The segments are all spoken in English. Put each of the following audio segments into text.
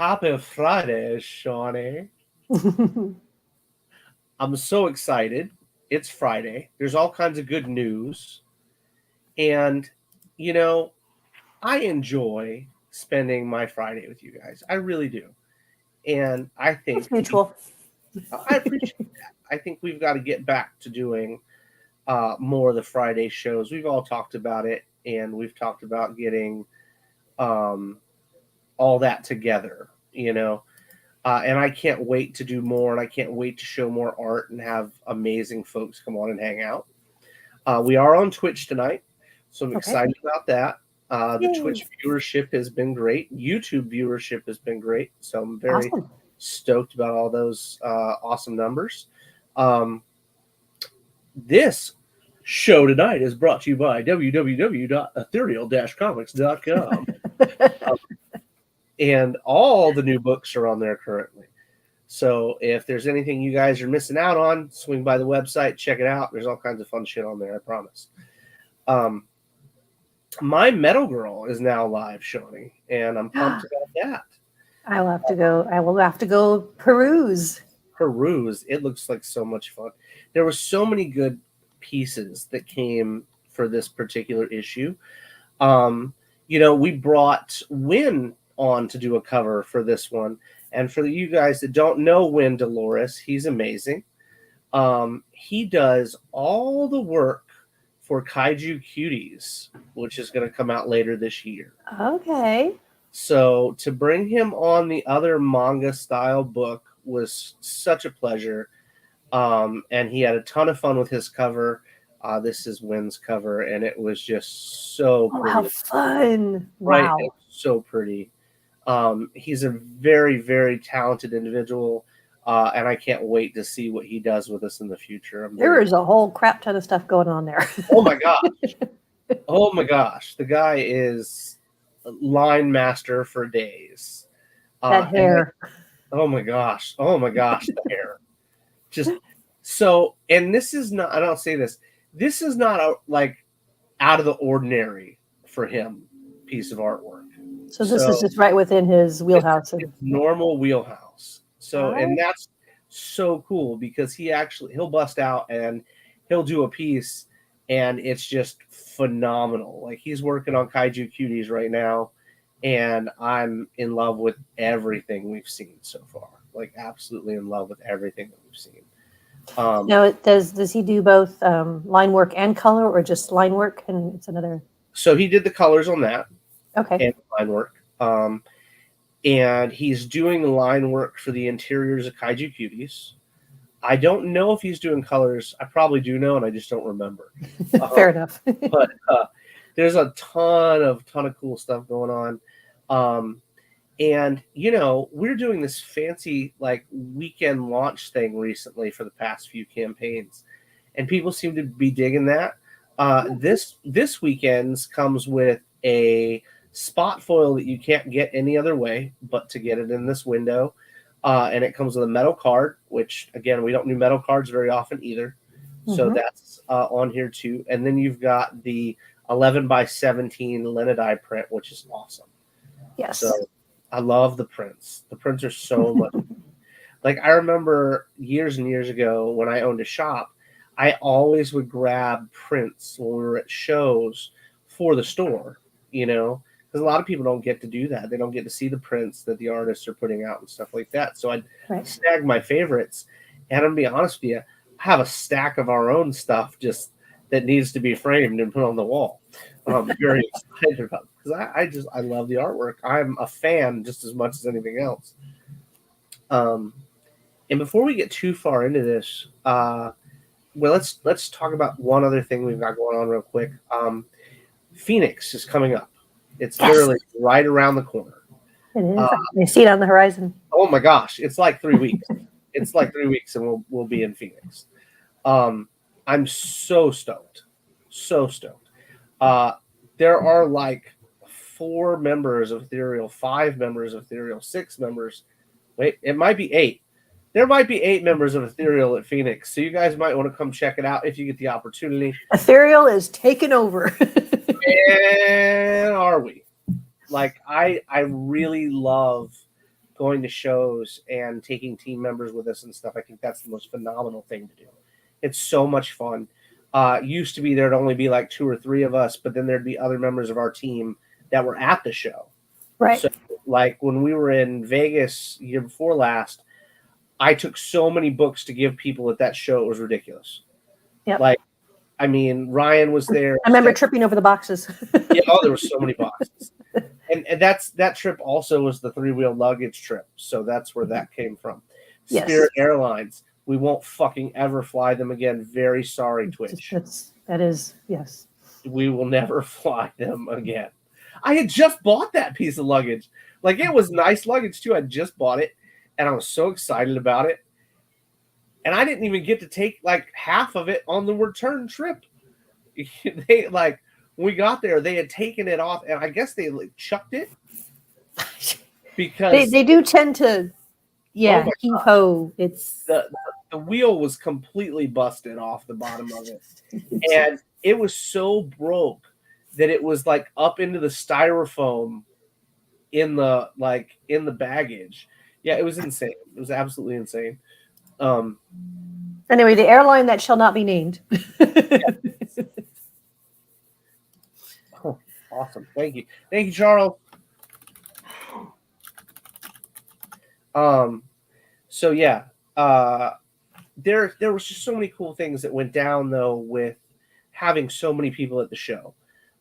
Happy Friday, Shawnee. I'm so excited. It's Friday. There's all kinds of good news. And, you know, I enjoy spending my Friday with you guys. I really do. And I think It's mutual. I appreciate that. I think we've got to get back to doing more of the Friday shows. We've all talked about it, and we've talked about getting um, all that together, and I can't wait to do more, and I can't wait to show more art and have amazing folks come on and hang out. We are on Twitch tonight, so I'm Okay. excited about that. The Yay. Twitch viewership has been great. YouTube viewership has been great, so I'm very Awesome. stoked about all those awesome numbers. This show tonight is brought to you by www.ethereal-comics.com. And all the new books are on there currently. So if there's anything you guys are missing out on, swing by the website, check it out. There's all kinds of fun shit on there, I promise. My Metal Girl is now live, Shawnee, and I'm pumped about that. I will have to go peruse. Peruse. It looks like so much fun. There were so many good pieces that came for this particular issue. We brought Win on to do a cover for this one. And for you guys that don't know Win Dolores, he's amazing. He does all the work for Kaiju Cuties, which is going to come out later this year. Okay. So to bring him on the other manga style book was such a pleasure. And he had a ton of fun with his cover. This is Win's cover, and it was just so pretty. How fun. Right? Wow. So pretty. He's a very, very talented individual, and I can't wait to see what he does with us in the future. There is a whole crap ton of stuff going on there. Oh my gosh. Oh my gosh. The guy is line master for days. That hair. Oh my gosh. Oh my gosh. The hair. Just so, and this is not, I don't say this. This is not out of the ordinary for him piece of artwork. So this is just right within his wheelhouse. It's normal wheelhouse. So, and that's so cool because he'll bust out and he'll do a piece and it's just phenomenal. Like he's working on Kaiju Cuties right now, and I'm in love with everything we've seen so far. Like absolutely in love with everything that we've seen. Now, does he do both line work and color, or just line work? And it's another. So he did the colors on that. Okay. And line work. And he's doing the line work for the interiors of Kaiju Cuties. I don't know if he's doing colors. I probably do know, and I just don't remember. Fair enough. But there's a ton of cool stuff going on. And, we're doing this fancy weekend launch thing recently for the past few campaigns. And people seem to be digging that. This weekend's comes with a spot foil that you can't get any other way but to get it in this window. And it comes with a metal card, which, again, we don't do metal cards very often either. So that's on here, too. And then you've got the 11x17 Lenadai print, which is awesome. Yes. So I love the prints. The prints are so much. I remember years and years ago when I owned a shop, I always would grab prints when we were at shows for the store, because a lot of people don't get to do that. They don't get to see the prints that the artists are putting out and stuff like that. So I'd snag my favorites. And I'm going to be honest with you, I have a stack of our own stuff just that needs to be framed and put on the wall. I'm very excited about it because I love the artwork. I'm a fan just as much as anything else. And before we get too far into this, let's talk about one other thing we've got going on real quick. Phoenix is coming up. It's literally right around the corner. It is. You see it on the horizon. Oh my gosh, it's like 3 weeks. It's like 3 weeks, and we'll be in Phoenix. I'm so stoked, so stoked. There are 4 members of Ethereal, 5 members of Ethereal, 6 members. Wait, it might be 8. There might be 8 members of Ethereal at Phoenix, so you guys might want to come check it out if you get the opportunity. Ethereal is taken over. Man, are we? I really love going to shows and taking team members with us and stuff. I think that's the most phenomenal thing to do. It's so much fun. Used to be there'd only be like 2 or 3 of us, but then there'd be other members of our team that were at the show. Right. So, like when we were in Vegas year before last, I took so many books to give people at that show. It was ridiculous. Yep. Like, I mean, Ryan was there. I remember tripping over the boxes. Yeah, there were so many boxes. And that trip also was the 3-wheel luggage trip. So that's where that came from. Yes. Spirit Airlines. We won't fucking ever fly them again. Very sorry, Twitch. That is, yes. We will never fly them again. I had just bought that piece of luggage. Like, it was nice luggage too. I just bought it and I was so excited about it. And I didn't even get to take like half of it on the return trip. They like, when we got there, they had taken it off and I guess they like chucked it because they do tend to, heave ho. It's the wheel was completely busted off the bottom of it. And it was so broke that it was like up into the styrofoam in the baggage. Yeah, it was insane. It was absolutely insane. Anyway, the airline that shall not be named. Oh, awesome. Thank you, Charles. So yeah, there was just so many cool things that went down though with having so many people at the show.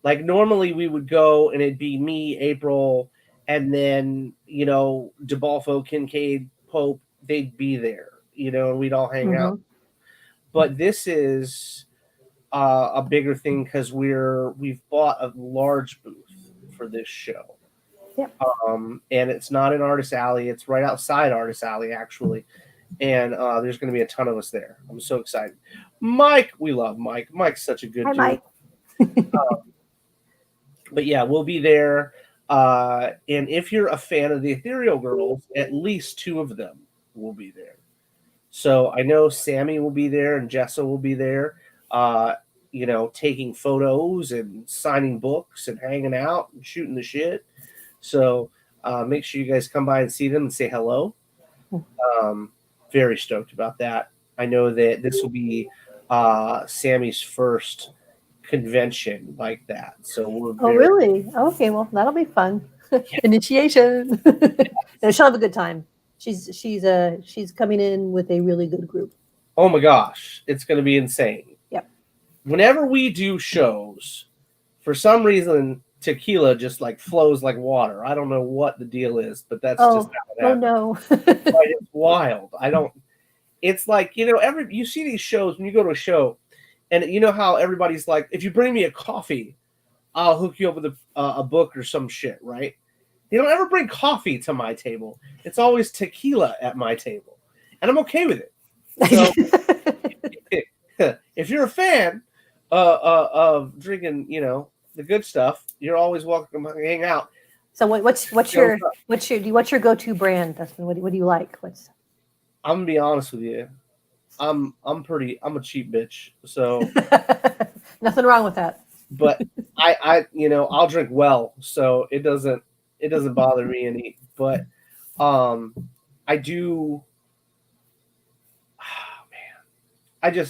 Like normally we would go and it'd be me, April, and then DeBalfo, Kincaid, Pope, they'd be there, and we'd all hang out. But this is a bigger thing because we've bought a large booth for this show. Yep. And it's not in Artist Alley; it's right outside Artist Alley, actually. And there's going to be a ton of us there. I'm so excited. Mike, we love Mike. Mike's such a good dude. Mike. But yeah, we'll be there. And if you're a fan of the Ethereal Girls, at least 2 of them will be there. So I know Sammy will be there and Jessa will be there, taking photos and signing books and hanging out and shooting the shit. So make sure you guys come by and see them and say hello. Very stoked about that. I know that this will be Sammy's first convention like that. So we're really? Okay, well that'll be fun. Yeah. Initiation. No, she'll have a good time. She's coming in with a really good group. Oh my gosh, it's going to be insane. Yep. Whenever we do shows, for some reason tequila just like flows like water. I don't know what the deal is, but that's just how it happens. No. It's wild. It's like, you see these shows when you go to a show and you know how everybody's like, if you bring me a coffee, I'll hook you up with a book or some shit, right? They don't ever bring coffee to my table. It's always tequila at my table. And I'm okay with it. So if you're a fan of drinking, the good stuff, you're always welcome to hang out. So what's your go-to brand, Dustin? What do you like? I'm gonna be honest with you. I'm a cheap bitch. So nothing wrong with that. But I'll drink well, so it doesn't bother me any. But I do. Oh man,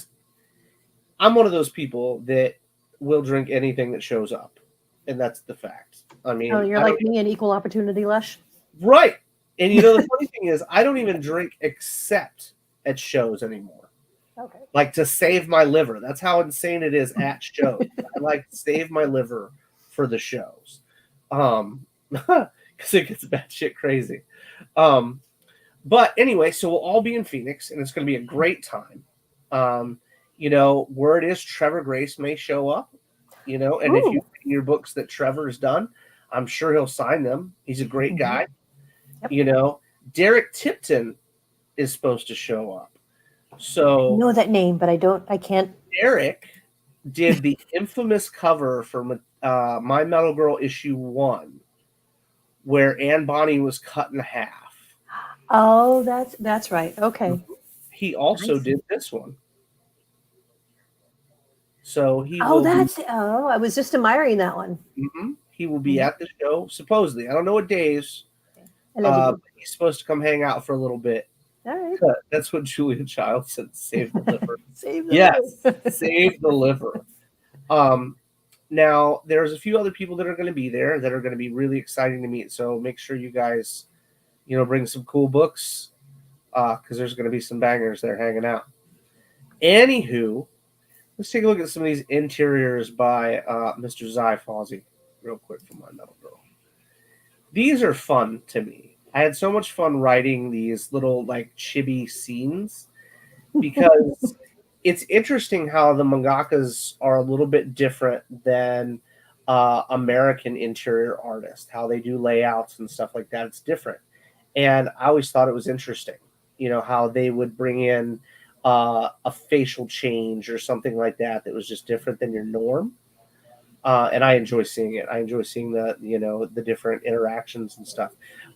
I'm one of those people that will drink anything that shows up, and that's the fact. I mean, you're like me, an equal opportunity lush, right? And the funny thing is, I don't even drink except at shows anymore. Okay. Like to save my liver. That's how insane it is at shows. I like to save my liver for the shows. Because it gets batshit crazy. But anyway, so we'll all be in Phoenix and it's going to be a great time. Word is Trevor Grace may show up, and if you read your books that Trevor has done, I'm sure he'll sign them. He's a great guy. Yep. Derek Tipton is supposed to show up. So I know that name, but I can't. Derek did the infamous cover for My Metal Girl issue 1, where Anne Bonny was cut in half. Oh, that's right. Okay. He also did this one. So he. I was just admiring that one. Mm-hmm. He will be at the show supposedly. I don't know what days. Allegedly. He's supposed to come hang out for a little bit. All right. That's what Julia Child said. Save the liver. Save the Yes, liver. save the liver. Now there's a few other people that are going to be there that are going to be really exciting to meet. So make sure you guys, bring some cool books, because there's going to be some bangers there hanging out. Anywho, let's take a look at some of these interiors by Mr. Zy Fawzi real quick for my Metal Girl. These are fun to me. I had so much fun writing these little like chibi scenes because it's interesting how the mangakas are a little bit different than American interior artists, how they do layouts and stuff like that. It's different. And I always thought it was interesting, how they would bring in a facial change or something like that was just different than your norm. And I enjoy seeing it. I enjoy seeing the different interactions and stuff.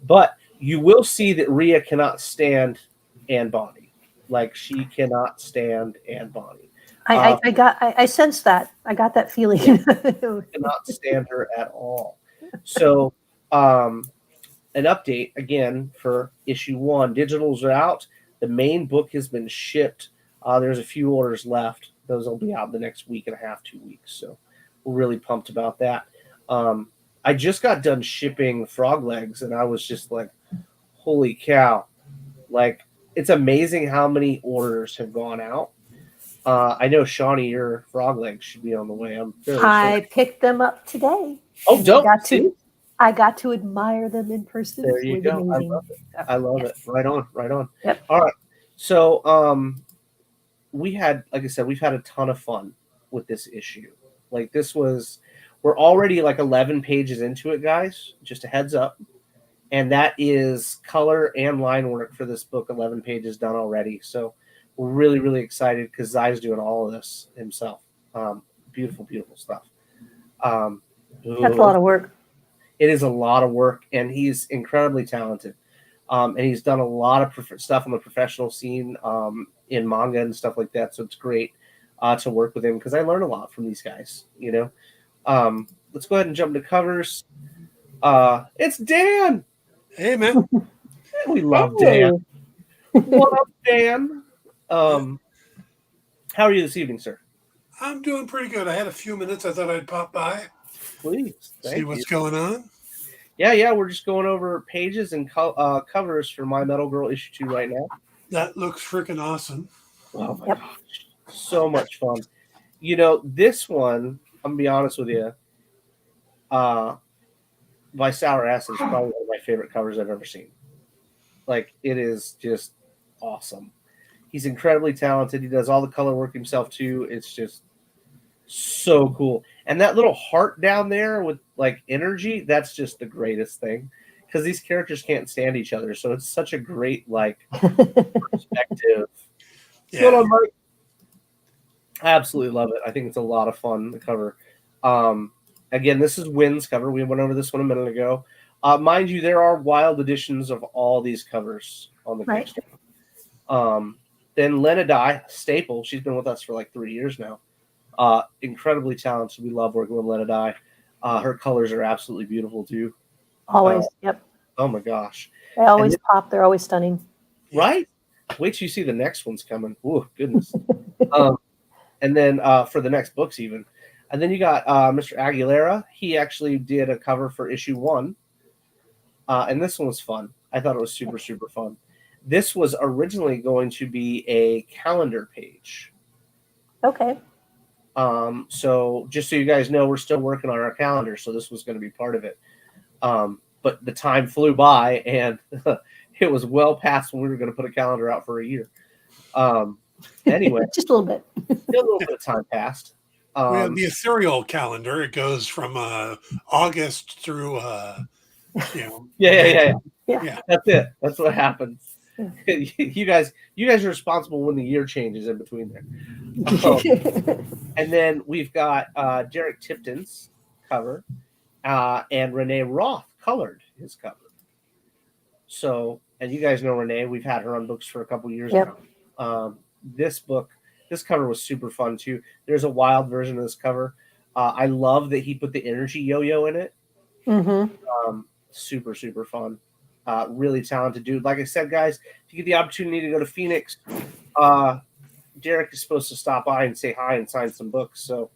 But you will see that Rhea cannot stand Anne Bonny. Like, she cannot stand Anne Bonny. I sensed that. I got that feeling. Cannot stand her at all. So, an update again for issue 1. Digitals are out. The main book has been shipped. There's a few orders left. Those will be out the next week and a half, 2 weeks. So we're really pumped about that. I just got done shipping Frog Legs, and I was just like, holy cow. Like, it's amazing how many orders have gone out. I know, Shawnee, your Frog Legs should be on the way. I'm fairly I picked them up today. Oh, dope. I got to admire them in person. There you go. Amazing. I love it. Right on. Yep. All right. So we had, like I said, we've had a ton of fun with this issue. Like, we're already like 11 pages into it, guys. Just a heads up. And that is color and line work for this book. 11 pages done already. So we're really, really excited because Zy's doing all of this himself. Beautiful, beautiful stuff. That's a lot of work. It is a lot of work, and he's incredibly talented. And he's done a lot of stuff on the professional scene in manga and stuff like that. So it's great to work with him because I learn a lot from these guys, Let's go ahead and jump into covers. It's Dan. Hey, man. We love Dan. What up, Dan? How are you this evening, sir? I'm doing pretty good. I had a few minutes. I thought I'd pop by. Please. See what's going on. Yeah. We're just going over pages and covers for My Metal Girl issue 2 right now. That looks freaking awesome. Oh, my gosh. So much fun. This one, I'm going to be honest with you, by Sour Acid is probably one of my favorite covers I've ever seen. Like, it is just awesome. He's incredibly talented. He does all the color work himself, too. It's just so cool. And that little heart down there with, like, energy, that's just the greatest thing. Because these characters can't stand each other. So it's such a great, like, perspective. Yeah. Hold on, Mike. I absolutely love it. I think it's a lot of fun, the cover. Again, this is Wynn's cover. We went over this one a minute ago. Mind you, there are wild editions of all these covers on the right. Then Lena Dye, staple. She's been with us for like 3 years now. Incredibly talented. We love working with Lena Dye. Her colors are absolutely beautiful too. Always. Yep. Oh my gosh. They always pop. They're always stunning. Right? Wait till you see the next one's coming. Oh, goodness. And then for the next books even. And then you got Mr. Aguilera. He actually did a cover for issue 1. And this one was fun. I thought it was super, super fun. This was originally going to be a calendar page. Okay. So just so you guys know, we're still working on our calendar. So this was going to be part of it. But the time flew by and it was well past when we were going to put a calendar out for a year. Anyway, just a little bit. A little bit of time passed. We have the ethereal calendar. It goes from August through, Yeah. Yeah. That's it. That's what happens. You guys are responsible when the year changes in between there. And then we've got Derek Tipton's cover and Renee Roth colored his cover. So, and you guys know Renee. We've had her on books for a couple years now. This cover was super fun too. There's a wild version of this cover. I love that he put the energy yo-yo in it. Mm-hmm. Super, super fun. Really talented dude. Like I said, guys, if you get the opportunity to go to Phoenix, Derek is supposed to stop by and say hi and sign some books. So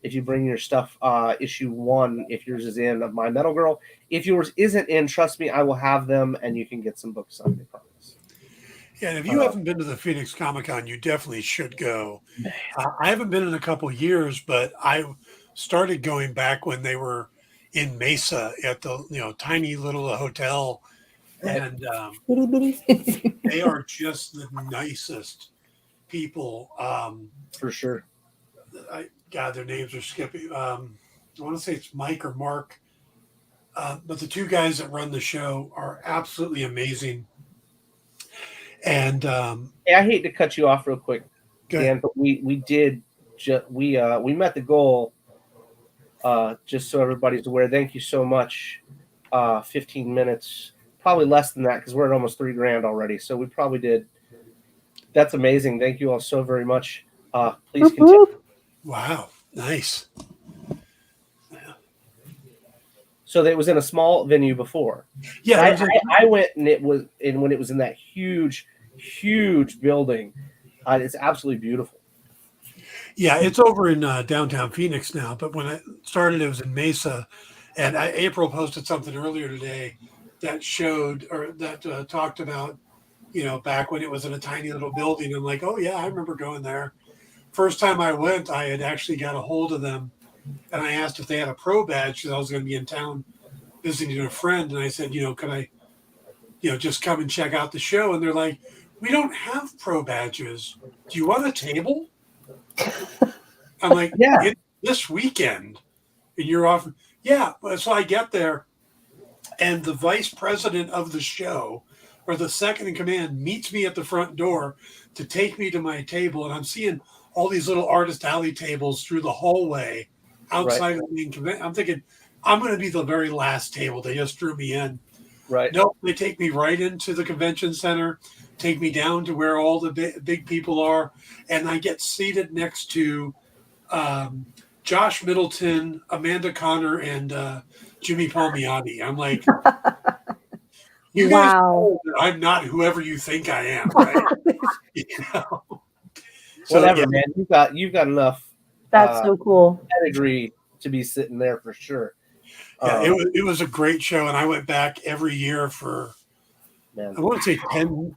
if you bring your stuff, issue 1, if yours is in, of My Metal Girl. If yours isn't in, trust me, I will have them, and you can get some books signed, I promise. Yeah, and if you haven't been to the Phoenix Comic Con, you definitely should go. I haven't been in a couple years, but I started going back when they were in Mesa at the tiny little hotel, and Bitty bitty. they are just the nicest people. For sure. God, their names are skipping. I want to say it's Mike or Mark, but the two guys that run the show are absolutely amazing. And Hey, I hate to cut you off real quick, Good. Dan, but we met the goal. Just so everybody's aware, thank you so much. 15 minutes, probably less than that because we're at almost $3,000 already. So we probably did. That's amazing. Thank you all so very much. Please continue. Wow, nice. So it was in a small venue before. Yeah, I went and when it was in that huge building. It's absolutely beautiful. Yeah, it's over in downtown Phoenix now. But when I started, it was in Mesa, and April posted something earlier today that showed or that talked about, back when it was in a tiny little building. I'm like, oh yeah, I remember going there. First time I went, I had actually got a hold of them, and I asked if they had a pro badge because I was going to be in town visiting a friend, and I said, could I, just come and check out the show? And they're like, we don't have pro badges. Do you want a table? I'm like, Yeah. It's this weekend, and you're off. Yeah, so I get there, and the vice president of the show, or the second in command, meets me at the front door to take me to my table, and I'm seeing all these little artist alley tables through the hallway outside of the main convention. I'm thinking, I'm going to be the very last table. They just threw me in. Right. Nope, they take me right into the convention center, take me down to where all the big people are, and I get seated next to Josh Middleton, Amanda Connor, and Jimmy Palmiotti. I'm like, you guys know that I'm not whoever you think I am, right? So, whatever, man. You've got enough. That's so cool. Pedigree to be sitting there for sure. Yeah, it was a great show, and I went back every year for, man, I want to say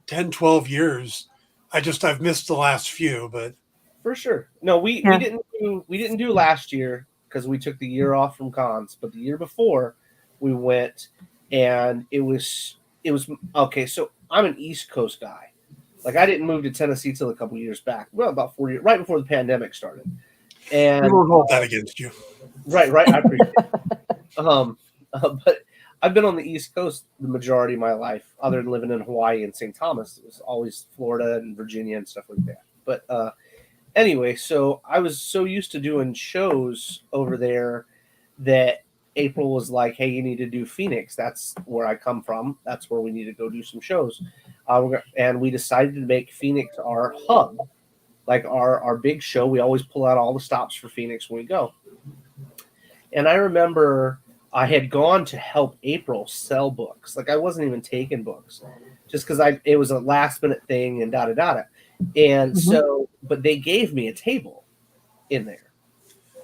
10, 12 years. I've missed the last few, but for sure. No, we didn't do last year because we took the year off from cons, but the year before we went, and it was okay. So I'm an East Coast guy. Like, I didn't move to Tennessee till a couple years back. Well, about 4 years, right before the pandemic started. And we won't hold that against you. Right. I appreciate it. But I've been on the East Coast the majority of my life, other than living in Hawaii and St. Thomas. It was always Florida and Virginia and stuff like that. But anyway, so I was so used to doing shows over there that April was like, hey, you need to do Phoenix. That's where I come from. That's where we need to go do some shows. And we decided to make Phoenix our hub, like our big show. We always pull out all the stops for Phoenix when we go. And I remember I had gone to help April sell books. Like, I wasn't even taking books just because it was a last minute thing and da-da-da-da. And so, but they gave me a table in there.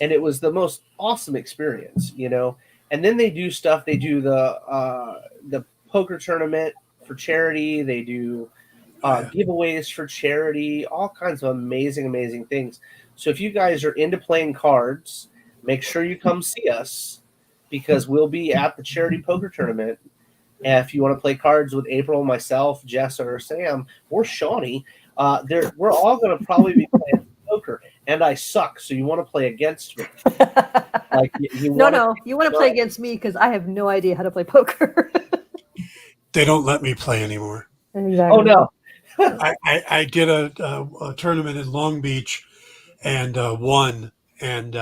And it was the most awesome experience, And then they do stuff. They do the poker tournament for charity. They do giveaways for charity, all kinds of amazing things. So if you guys are into playing cards, make sure you come see us because we'll be at the charity poker tournament. And if you want to play cards with April, myself, Jess, or Sam, or Shawnee, we're all going to probably be playing poker. And I suck, so you want to play against me. Like you want to play against me because I have no idea how to play poker. They don't let me play anymore. Exactly. Oh, no. I did a tournament in Long Beach and won. And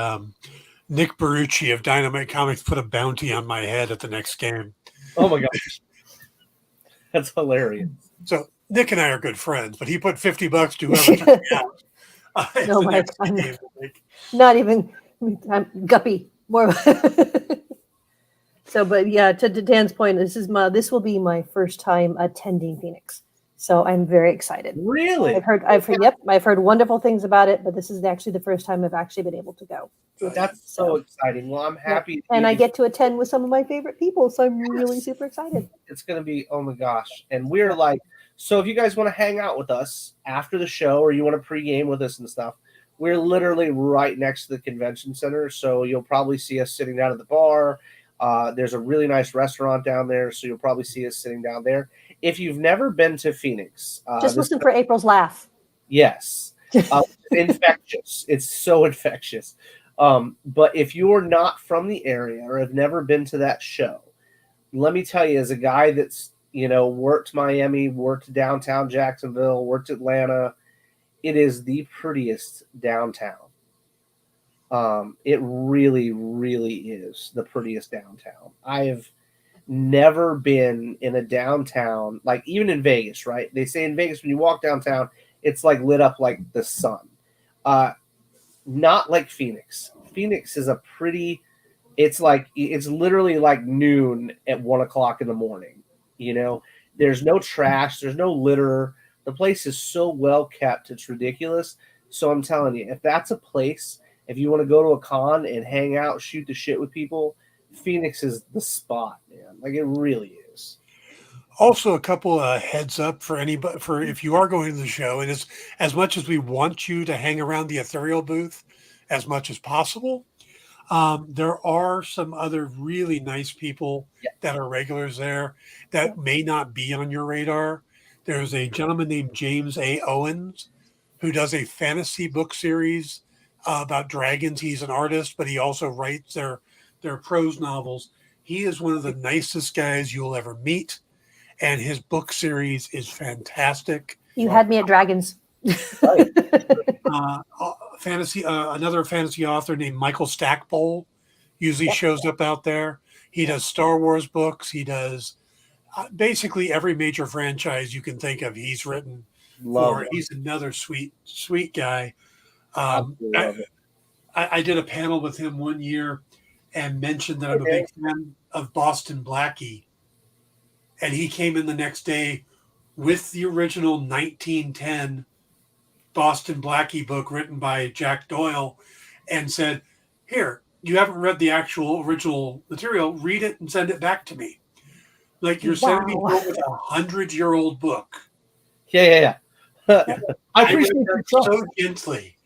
Nick Barucci of Dynamite Comics put a bounty on my head at the next game. Oh, my gosh. That's hilarious. So Nick and I are good friends, but he put $50 to whoever took me out. Oh my God. Not even. I'm guppy. More. So, but yeah, to Dan's point, this will be my first time attending Phoenix, so I'm very excited. Really? I've heard wonderful things about it, but this is actually the first time I've actually been able to go. That's so exciting. Well, I'm happy. And I get to attend with some of my favorite people, so I'm really super excited. It's going to be, oh my gosh. And we're like, so if you guys want to hang out with us after the show or you want to pregame with us and stuff, we're literally right next to the convention center. So you'll probably see us sitting down at the bar. There's a really nice restaurant down there. So you'll probably see us sitting down there. If you've never been to Phoenix, just listen for April's laugh. Yes. Infectious. It's so infectious. But if you're not from the area or have never been to that show, let me tell you, as a guy that's, worked Miami, worked downtown Jacksonville, worked Atlanta, it is the prettiest downtown. It really, really is the prettiest downtown. I've never been in a downtown, like even in Vegas, right? They say in Vegas, when you walk downtown, it's like lit up like the sun. Not like Phoenix. Phoenix is it's literally like noon at 1:00 in the morning. There's no trash, there's no litter. The place is so well kept, it's ridiculous. So I'm telling you, if that's a place, if you want to go to a con and hang out, shoot the shit with people, Phoenix is the spot, man. Like, it really is. Also, a couple of heads up for anybody, for if you are going to the show, and it's as much as we want you to hang around the ethereal booth as much as possible, there are some other really nice people that are regulars there that may not be on your radar. There's a gentleman named James A. Owens who does a fantasy book series about dragons. He's an artist, but he also writes their prose novels. He is one of the nicest guys you'll ever meet, and his book series is fantastic. You had me at dragons. Another fantasy author named Michael Stackpole usually shows up out there. He does Star Wars books. He does basically every major franchise you can think of. He's written for. He's another sweet guy. I did a panel with him one year and mentioned that I'm a big fan of Boston Blackie. And he came in the next day with the original 1910 Boston Blackie book written by Jack Doyle and said, "Here, you haven't read the actual original material. Read it and send it back to me." Like, you're sending me with a 100-year-old book. Yeah. I appreciate it so gently.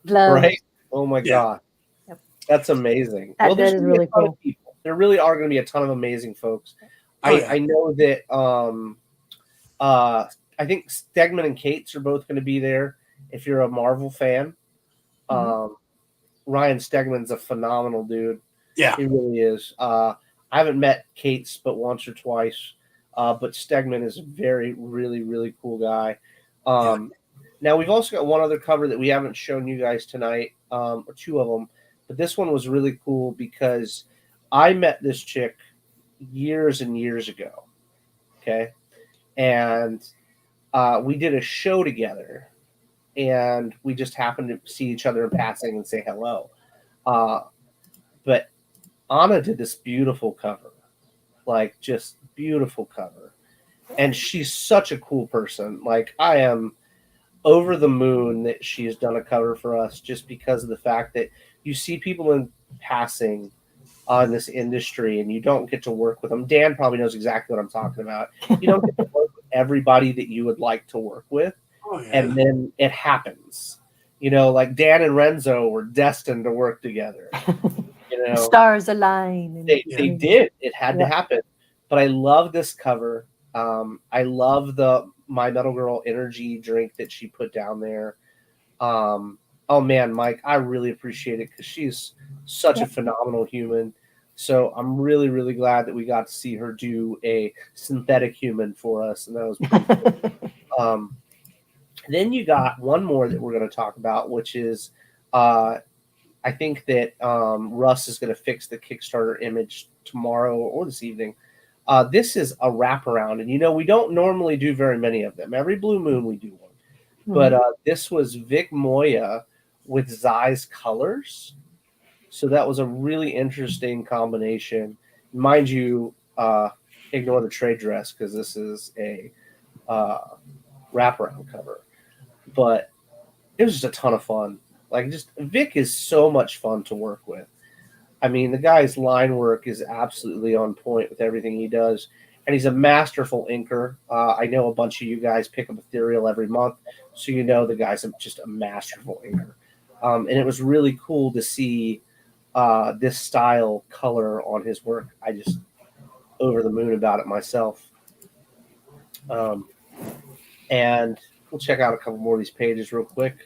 Right? Oh my God. Yep. That's amazing. That is really cool. There really are going to be a ton of amazing folks. I know that I think Stegman and Cates are both going to be there if you're a Marvel fan. Mm-hmm. Ryan Stegman's a phenomenal dude. Yeah. He really is. I haven't met Cates but once or twice, but Stegman is a very, really, really cool guy. Now, we've also got one other cover that we haven't shown you guys tonight, or two of them, but this one was really cool because I met this chick years and years ago, okay? And we did a show together, and we just happened to see each other in passing and say hello. But Anna did this beautiful cover, like just beautiful cover. And she's such a cool person. Like, I am over the moon that she has done a cover for us just because of the fact that you see people in passing on this industry and you don't get to work with them. Dan probably knows exactly what I'm talking about. You don't get to work with everybody that you would like to work with. And then it happens. Like Dan and Renzo were destined to work together. Stars align. They did. It had to happen. But I love this cover. I love the My Metal Girl energy drink that she put down there. Oh man, Mike, I really appreciate it because she's such a phenomenal human. So I'm really, really glad that we got to see her do a synthetic human for us, and that was pretty cool. Then you got one more that we're going to talk about, which is I think that Russ is going to fix the Kickstarter image tomorrow or this evening. This is a wraparound, and we don't normally do very many of them. Every blue moon we do one, but this was Vic Moya with Zeiss Colors, So that was a really interesting combination. Mind you, ignore the trade dress because this is a wraparound cover. But it was just a ton of fun. Like, just Vic is so much fun to work with. I mean, the guy's line work is absolutely on point with everything he does, and he's a masterful inker. I know a bunch of you guys pick up Ethereal every month, so you know the guy's just a masterful inker. And it was really cool to see this style color on his work. I just over the moon about it myself. And we'll check out a couple more of these pages real quick.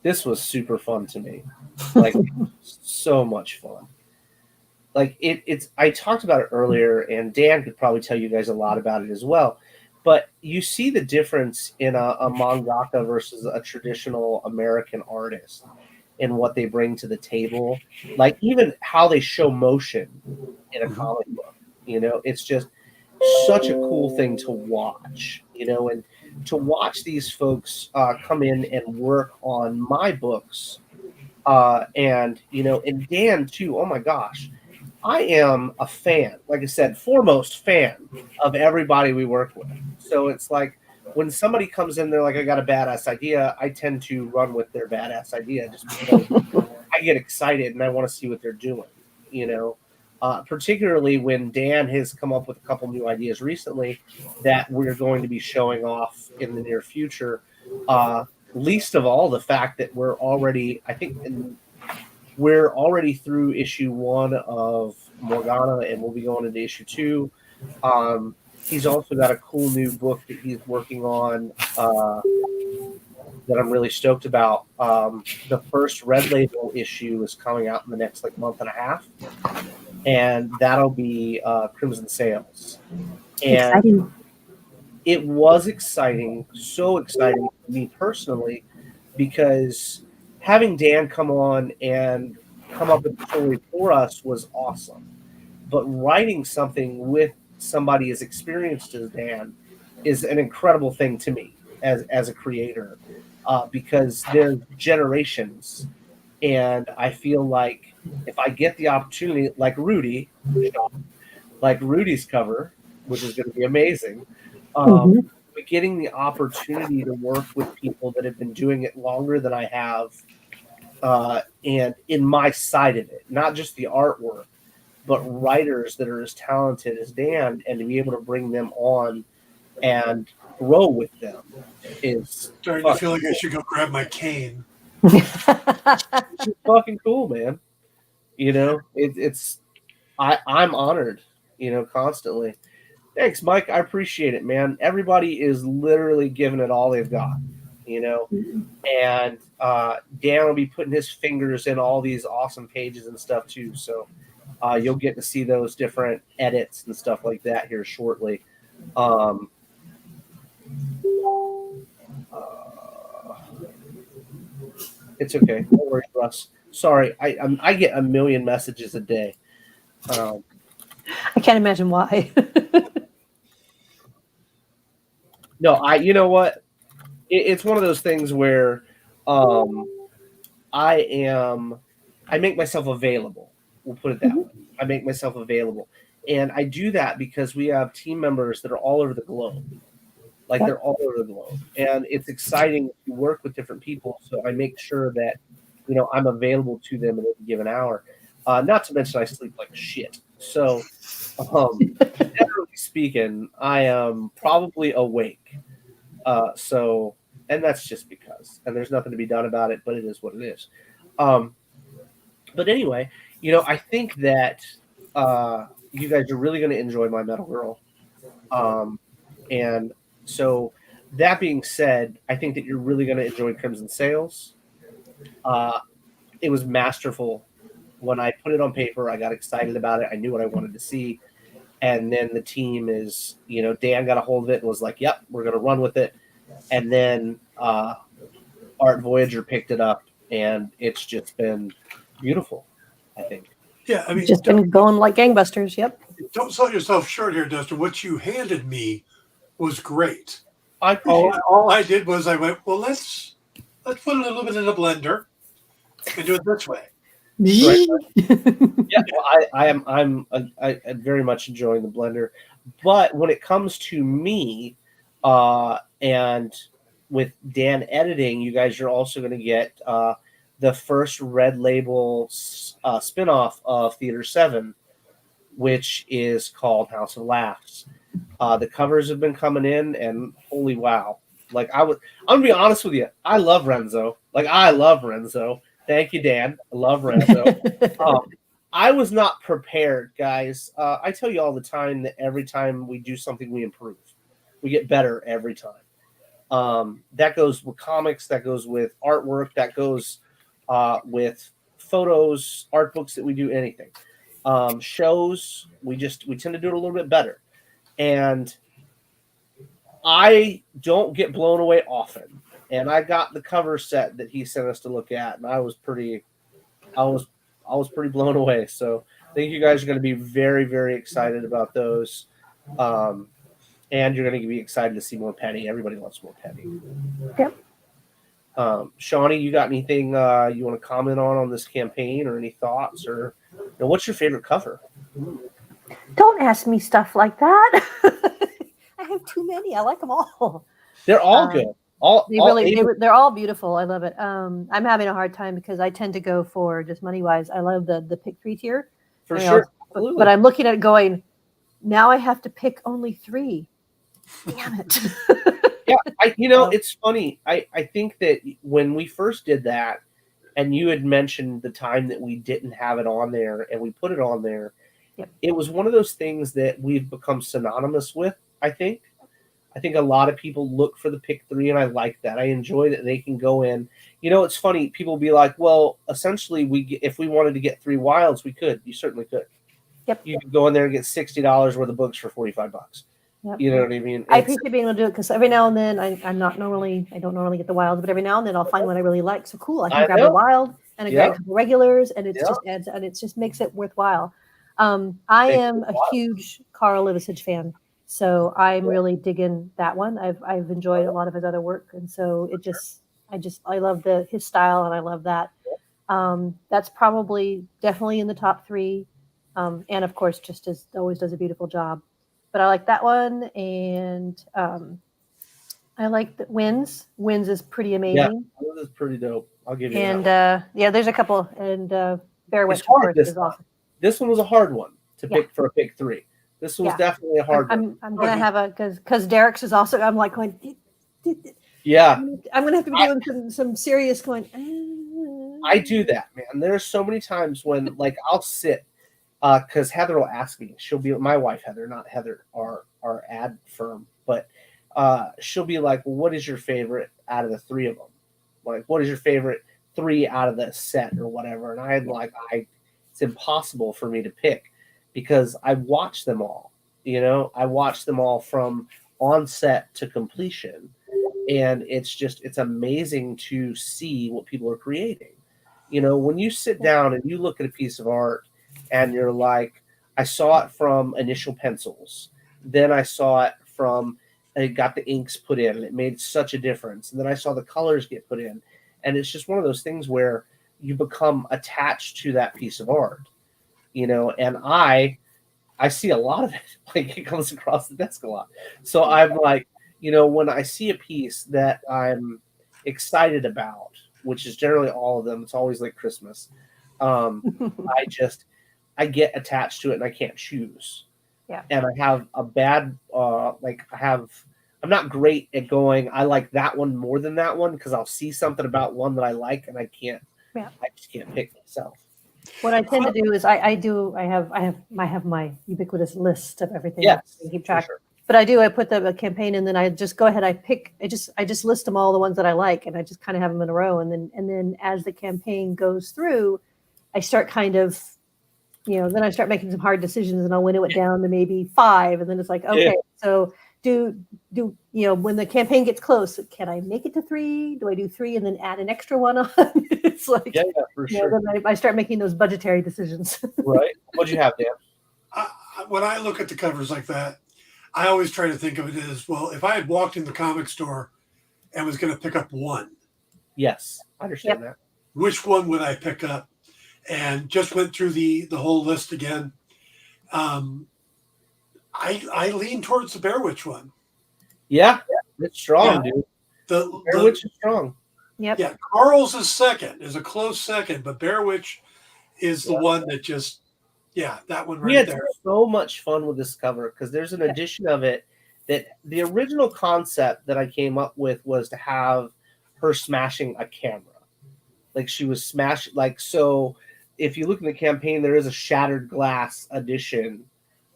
This was super fun to me. Like, so much fun. Like, it's I talked about it earlier, and Dan could probably tell you guys a lot about it as well. But you see the difference in a mangaka versus a traditional American artist and what they bring to the table. Like, even how they show motion in a comic book. You know, it's just such a cool thing to watch. You know, and to watch these folks come in and work on my books, and you know, and Dan too. Oh my gosh, I am a fan. Like I said, foremost fan of everybody we work with. So it's like when somebody comes in, they're like, "I got a badass idea." I tend to run with their badass idea just because I get excited and I want to see what they're doing. You know. Particularly when Dan has come up with a couple new ideas recently that we're going to be showing off in the near future. Least of all, the fact that we're already, we're already through issue 1 of Morgana, and we'll be going into issue 2. He's also got a cool new book that he's working on that I'm really stoked about. The first Red Label issue is coming out in the next month and a half. And that'll be Crimson Sails. And Exciting. It was exciting, so exciting for me personally, because having Dan come on and come up with the story for us was awesome. But writing something with somebody as experienced as Dan is an incredible thing to me as a creator, because they're generations. And I feel like if I get the opportunity, like Rudy's cover, which is going to be amazing, but getting the opportunity to work with people that have been doing it longer than I have, and in my side of it, not just the artwork, but writers that are as talented as Dan, and to be able to bring them on and grow with them is starting to feel like I should go grab my cane. It's fucking cool, man. You know, I'm honored, you know, constantly. Thanks, Mike. I appreciate it, man. Everybody is literally giving it all they've got, you know. And Dan will be putting his fingers in all these awesome pages and stuff too. So you'll get to see those different edits and stuff like that here shortly. It's okay. Don't worry, Russ. Sorry, I get a million messages a day. I can't imagine why. No, you know what? It's one of those things where I make myself available. We'll put it that way. I make myself available. And I do that because we have team members that are all over the globe. Like, they're all over the globe. And it's exciting to work with different people. So I make sure that, you know, I'm available to them in a given hour. Not to mention I sleep like shit. So, generally speaking, I am probably awake. And that's just because. And there's nothing to be done about it, but it is what it is. But anyway, you know, I think that you guys are really going to enjoy my Metal Girl. And so that being said, I think that you're really going to enjoy Crimson Sails. It was masterful. When I put it on paper, I got excited about it. I knew what I wanted to see. And then the team is, you know, Dan got a hold of it and was like, yep, we're going to run with it. And then Art Voyager picked it up, and it's just been beautiful, I think. Yeah, I mean, just been going like gangbusters. Yep. Don't sell yourself short here, Dustin. What you handed me was great. All I did was I went, well, let's put a little bit in a blender and do it this way. Right. Yeah, well, I very much enjoying the blender, but when it comes to me, and with Dan editing, you guys are also going to get the first Red Label spinoff of Theater 7, which is called House of Laughs. The covers have been coming in, and holy wow! Like I'm gonna be honest with you, I love Renzo. Like I love Renzo. Thank you, Dan. I love Renzo. I was not prepared, guys. I tell you all the time that every time we do something, we improve. We get better every time. That goes with comics. That goes with artwork. That goes with photos, art books that we do, anything. Shows, we tend to do it a little bit better. And I don't get blown away often. And I got the cover set that he sent us to look at, and I was pretty blown away. So I think you guys are going to be very, very excited about those. And you're going to be excited to see more Penny. Everybody loves more Penny. Yep. Shawnee, you got anything you want to comment on this campaign, or any thoughts, or what's your favorite cover? Don't ask me stuff like that. I have too many. I like them all. They're all good. They're all beautiful. I love it. I'm having a hard time because I tend to go for just money wise. I love the pick 3 tier. For sure. But I'm looking at it going, now I have to pick only 3. Damn it. Yeah, it's funny. I think that when we first did that, and you had mentioned the time that we didn't have it on there, and we put it on there, it was one of those things that we've become synonymous with, I think. I think a lot of people look for the pick 3, and I like that. I enjoy that they can go in. It's funny. People be like, well, essentially, if we wanted to get 3 wilds, we could. You certainly could. Yep. You could go in there and get $60 worth of books for $45. Yep. You know what I mean? I appreciate being able to do it because every now and then I don't normally get the wilds, but every now and then I'll find one I really like. So cool, I can grab the wild and I grab a couple regulars, and it just adds, and it just makes it worthwhile. I am a huge Carl Liversidge fan, so I'm really digging that one. I've enjoyed a lot of his other work, and so I love his style, and I love that. That's definitely in the top 3, and of course, just as always does a beautiful job. But I like that one, and I like the Wins. Wins is pretty amazing. Yeah, Wins is pretty dope. I'll give you and that. There's a couple, and Bear Witch is awesome. This one was a hard one to pick for a pick 3. This was definitely a hard one. I'm gonna have because Derek's is also. I'm like going. Yeah, I'm gonna have to be doing some serious going. I do that, man. There's so many times when I'll sit. Because Heather will ask me, she'll be my wife, Heather, not Heather, our ad firm, but she'll be like, well, what is your favorite out of the 3 of them? Like, what is your favorite 3 out of the set or whatever? And I'm like, it's impossible for me to pick because I watch them all. I watch them all from onset to completion, and it's amazing to see what people are creating. When you sit down and you look at a piece of art. And you're like, I saw it from initial pencils. Then I saw it from, I got the inks put in, and it made such a difference. And then I saw the colors get put in. And it's just one of those things where you become attached to that piece of art, and I see a lot of it, it comes across the desk a lot. So I'm like, when I see a piece that I'm excited about, which is generally all of them, it's always like Christmas. I get attached to it and I can't choose. Yeah. And I have a bad, I'm not great at going, I like that one more than that one because I'll see something about one that I like and I just can't pick myself. What I tend to do is I have my ubiquitous list of everything. Yes, I keep track. sure. But I put the campaign and then I just go ahead. I just list them all, the ones that I like, and I just kind of have them in a row. And then as the campaign goes through, I start kind of, then I start making some hard decisions, and I'll winnow it down to maybe 5, and then it's like, okay, so do when the campaign gets close, can I make it to 3? Do I do 3 and then add an extra one on? It's like, for sure. Then I start making those budgetary decisions. Right. What'd you have, Dan? When I look at the covers like that, I always try to think of it as, well, if I had walked in the comic store and was going to pick up one. Yes, I understand that. Which one would I pick up? and just went through the whole list again. I lean towards the Bear Witch one. Yeah, it's strong, dude. The Bear Witch is strong. Yep. Yeah, Carl's is second, is a close second, but Bear Witch is the one that just, that one We right had there. so much fun with this cover because there's an edition of it that the original concept that I came up with was to have her smashing a camera. Like she was smashed, so if you look in the campaign, there is a shattered glass edition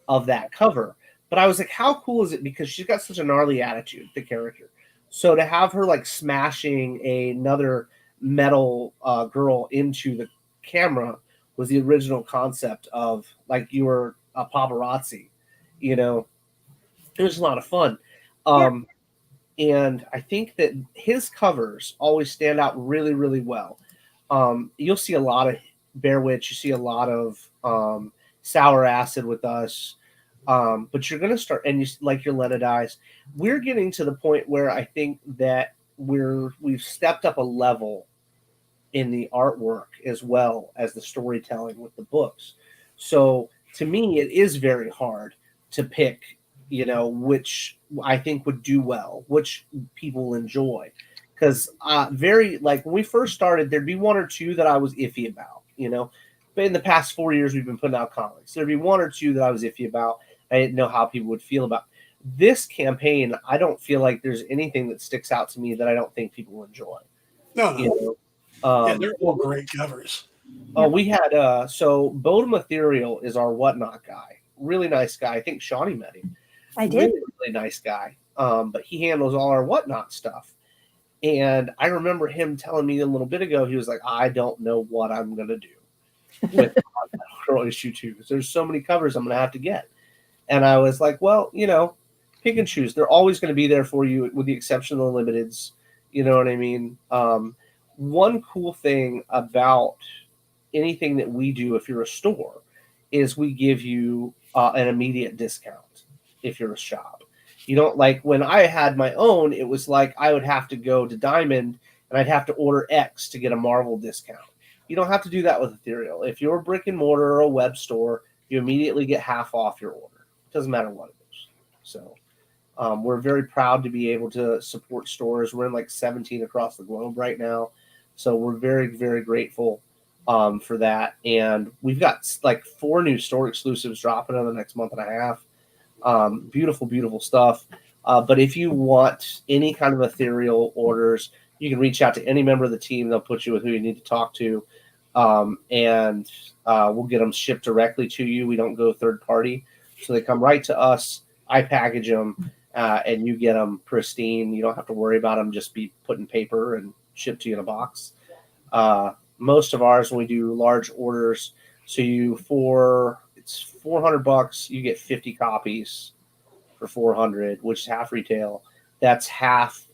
of that cover. But I was like, how cool is it? Because she's got such a gnarly attitude, the character. So to have her like smashing another metal girl into the camera was the original concept of like you were a paparazzi, you know. It was a lot of fun. And I think that his covers always stand out really, really well. You'll see a lot of Bear Witch, you see a lot of Sour Acid with us. But you're going to start, and you like your Let It Eyes. We're getting to the point where I think that we've stepped up a level in the artwork as well as the storytelling with the books. So to me, it is very hard to pick, which I think would do well, which people enjoy. Because very like when we first started, there'd be one or two that I was iffy about, But in the past 4 years, we've been putting out comics. There'd be one or two that I was iffy about. I didn't know how people would feel about this campaign. I don't feel like there's anything that sticks out to me that I don't think people enjoy. No. They're all great covers. We had so Bodum Ethereal is our Whatnot guy. Really nice guy. I think Shawnee met him. I did. Really nice guy. But he handles all our Whatnot stuff. And I remember him telling me a little bit ago, he was like, I don't know what I'm going to do with Girl issue 2. There's so many covers I'm going to have to get. And I was like, well, pick and choose. They're always going to be there for you with the exception of the limiteds. You know what I mean? One cool thing about anything that we do, if you're a store, is we give you an immediate discount if you're a shop. You don't like when I had my own, it was like I would have to go to Diamond and I'd have to order X to get a Marvel discount. You don't have to do that with Ethereal. If you're a brick and mortar or a web store, you immediately get half off your order. It doesn't matter what it is. So we're very proud to be able to support stores. We're in like 17 across the globe right now. So we're very, very grateful for that. And we've got like 4 new store exclusives dropping in the next month and a half. Beautiful, beautiful stuff. But if you want any kind of Ethereal orders, you can reach out to any member of the team. They'll put you with who you need to talk to. And we'll get them shipped directly to you. We don't go third party. So they come right to us. I package them and you get them pristine. You don't have to worry about them just be put in paper and shipped to you in a box. Most of ours, when we do large orders, so it's $400, you get 50 copies for $400, which is half retail. That's half,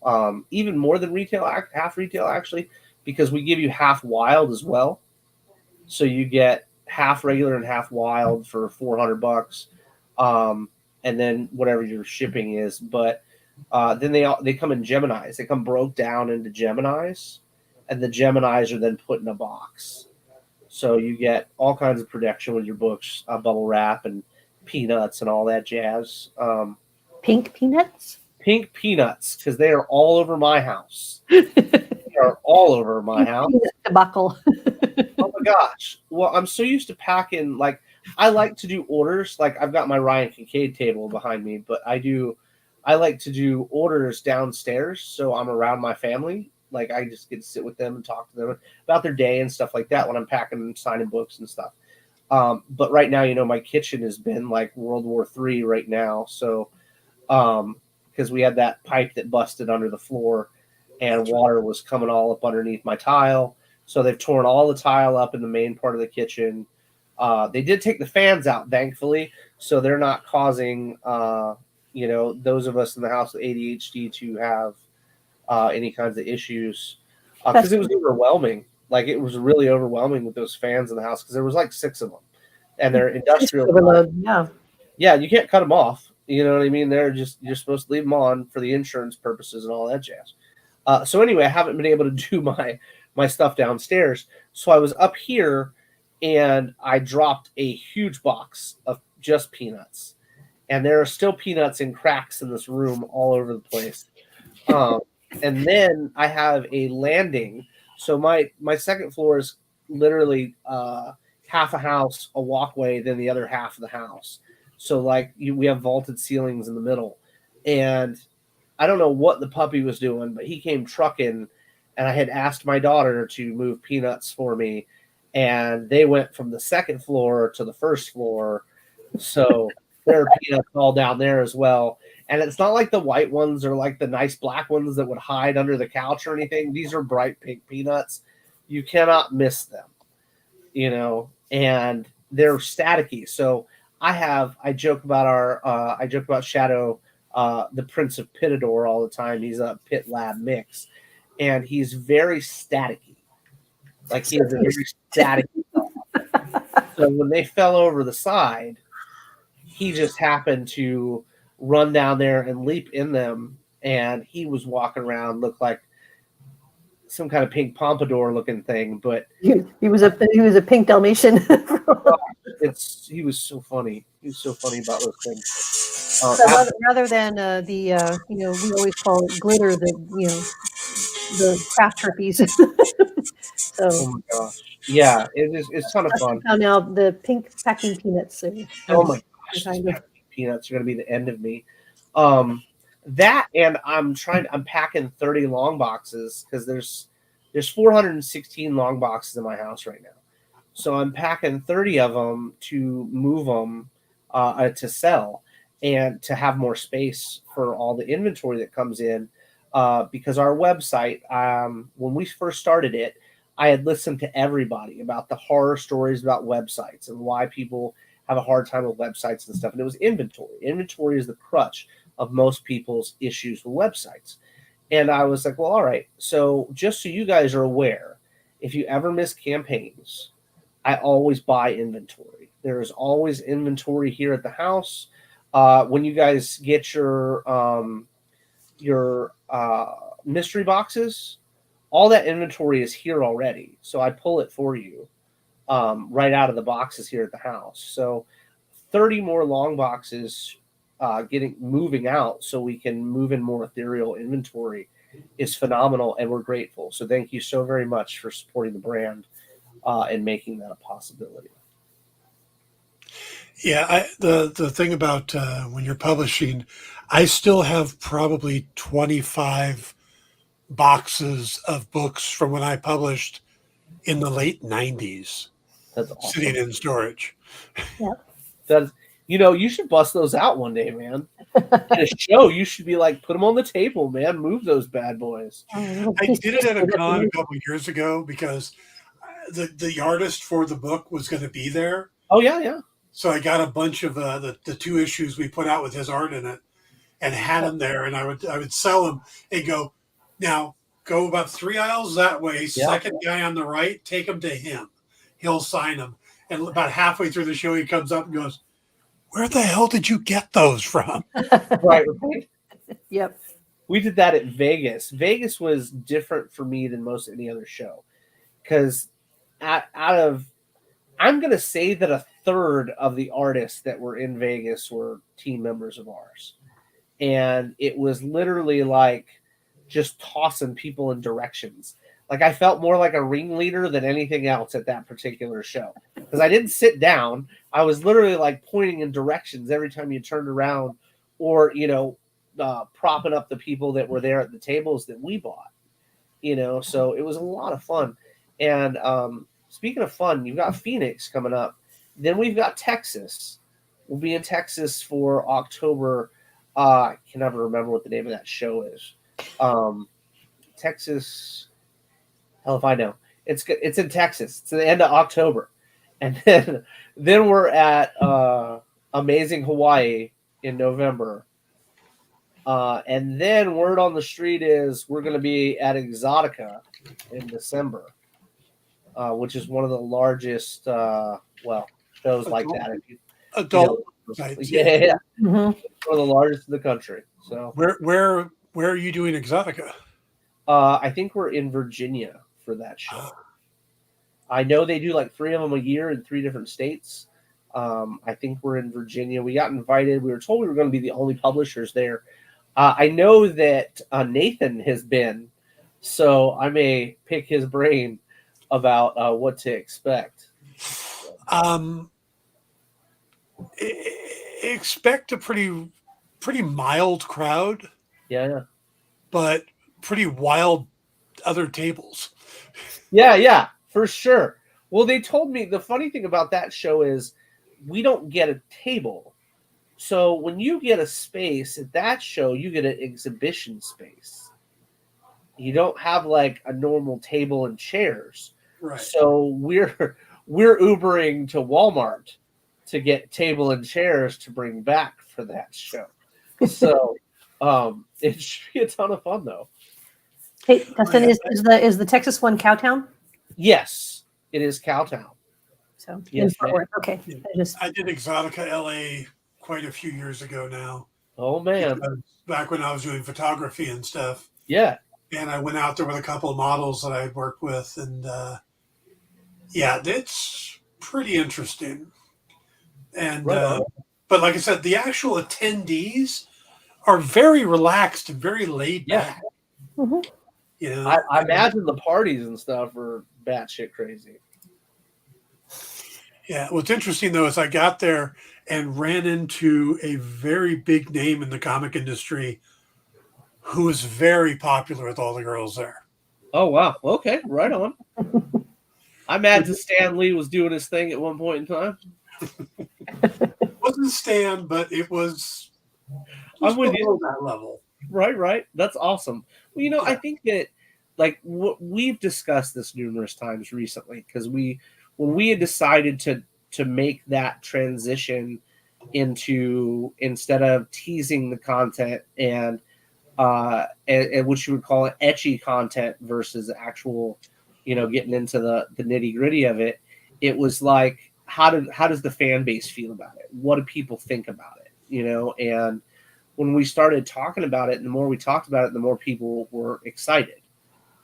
even more than retail, half retail actually, because we give you half wild as well. So you get half regular and half wild for $400, and then whatever your shipping is. But then they come in Geminis. They come broke down into Geminis, and the Geminis are then put in a box. So you get all kinds of protection with your books, bubble wrap and peanuts and all that jazz. Pink peanuts? Pink peanuts, because they are all over my house. They are all over my house. Debacle. Oh my gosh. Well, I'm so used to packing. Like, I like to do orders. Like, I've got my Ryan Kincaid table behind me, but I like to do orders downstairs, so I'm around my family. Like, I just get to sit with them and talk to them about their day and stuff like that when I'm packing and signing books and stuff. But right now, my kitchen has been like World War III right now. So, because we had that pipe that busted under the floor and water was coming all up underneath my tile. So they've torn all the tile up in the main part of the kitchen. They did take the fans out, thankfully. So they're not causing, those of us in the house with ADHD to have any kinds of issues, because it was overwhelming. Like, it was really overwhelming with those fans in the house because there was like 6 of them, and they're industrial. Yeah, you can't cut them off. You know what I mean? You're supposed to leave them on for the insurance purposes and all that jazz. So anyway, I haven't been able to do my stuff downstairs. So I was up here, and I dropped a huge box of just peanuts, and there are still peanuts in cracks in this room all over the place. And then I have a landing. So my second floor is literally half a house, a walkway, then the other half of the house. So like we have vaulted ceilings in the middle, and I don't know what the puppy was doing, but he came trucking, and I had asked my daughter to move peanuts for me, and they went from the second floor to the first floor. So there are peanuts all down there as well. And it's not like the white ones or like the nice black ones that would hide under the couch or anything. These are bright pink peanuts. You cannot miss them, and they're staticky. So I joke about Shadow, the Prince of Pitador all the time. He's a Pit Lab mix, and he's very staticky. Like he is a very staticky dog. So when they fell over the side, he just happened to run down there and leap in them, and he was walking around, looked like some kind of pink pompadour looking thing, but he was a pink Dalmatian. he was so funny. He was so funny about those things. So rather than we always call it glitter, the craft herpes. So, oh my gosh, yeah, it's a ton of fun. Now the pink packing peanuts. Oh my gosh, peanuts are going to be the end of me. That, and I'm packing 30 long boxes because there's 416 long boxes in my house right now. So I'm packing 30 of them to move them to sell and to have more space for all the inventory that comes in. Because our website, when we first started it, I had listened to everybody about the horror stories about websites and why people have a hard time with websites and stuff. And it was inventory. Inventory is the crutch of most people's issues with websites. And I was like, well, all right. So just so you guys are aware, if you ever miss campaigns, I always buy inventory. There is always inventory here at the house. When you guys get your mystery boxes, all that inventory is here already. So I pull it for you right out of the boxes here at the house. So 30 more long boxes moving out so we can move in more ethereal inventory is phenomenal, and we're grateful. So thank you so very much for supporting the brand and making that a possibility. Yeah, the thing about when you're publishing, I still have probably 25 boxes of books from when I published in the late 90s. That's awesome. Sitting in storage. Yep. You should bust those out one day, man. At a show, you should be like, put them on the table, man. Move those bad boys. I did it at a con a couple of years ago because the artist for the book was going to be there. Oh, yeah. So I got a bunch of the 2 issues we put out with his art in it and had them there, and I would sell them and go, now go about 3 aisles that way, second guy on the right, take them to him. He'll sign them. And about halfway through the show, he comes up and goes, where the hell did you get those from? Right. Yep. We did that at Vegas. Vegas was different for me than most any other show because I'm going to say that a third of the artists that were in Vegas were team members of ours. And it was literally like just tossing people in directions. Like I felt more like a ringleader than anything else at that particular show because I didn't sit down. I was literally like pointing in directions every time you turned around or, propping up the people that were there at the tables that we bought, so it was a lot of fun. And speaking of fun, you've got Phoenix coming up. Then we've got Texas. We'll be in Texas for October. I can never remember what the name of that show is. Texas. Hell if I know. It's in Texas. It's the end of October. And then we're at Amazing Hawaii in November. And then word on the street is we're going to be at Exotica in December, which is one of the largest, shows like that. Adult sites. Yeah. Mm-hmm. One of the largest in the country. So where are you doing Exotica? I think we're in Virginia for that show. I know they do like 3 of them a year in 3 different states. I think we're in Virginia. We got invited. We were told we were going to be the only publishers there. I know that Nathan has been, so I may pick his brain about what to expect. Expect a pretty mild crowd, Yeah. but pretty wild other tables. Yeah, for sure. Well, they told me the funny thing about that show is we don't get a table. So when you get a space at that show, you get an exhibition space. You don't have like a normal table and chairs. Right. So we're Ubering to Walmart to get table and chairs to bring back for that show. So it should be a ton of fun though. Hey, Dustin, is the Texas one Cowtown? Yes, it is Cowtown. So yes, okay. I did Exotica LA quite a few years ago now. Oh man, back when I was doing photography and stuff. Yeah, and I went out there with a couple of models that I had worked with, and yeah, it's pretty interesting. And but like I said, the actual attendees are very relaxed and very laid back. Mm-hmm. You know, I imagine the parties and stuff are batshit crazy. Yeah, what's interesting though is I got there and ran into a very big name in the comic industry who was very popular with all the girls there. Oh wow! Okay, right on. I imagine Stan Lee was doing his thing at one point in time. It wasn't Stan, but it was. I'm with you that level. Right. That's awesome. Well, you know, I think that like we've discussed this numerous times recently because when we had decided to make that transition into instead of teasing the content and what you would call it etchy content versus actual, you know, getting into the nitty gritty of it, it was like how does the fan base feel about it? What do people think about it? You know, and when we started talking about it, the more we talked about it, the more people were excited.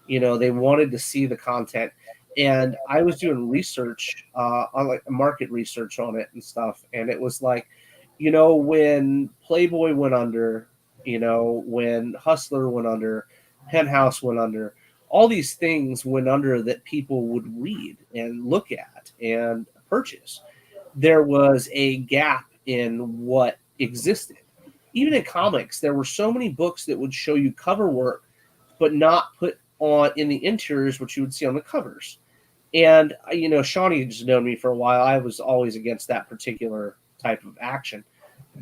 You know, they wanted to see the content. And I was doing research on like market research on it and stuff. And it was like, you know, when Playboy went under, you know, when Hustler went under, Penthouse went under, all these things went under that people would read and look at and purchase. There was a gap in what existed. Even in comics, there were so many books that would show you cover work, but not put on in the interiors, what you would see on the covers. And, you know, Shawnee's known me for a while. I was always against that particular type of action.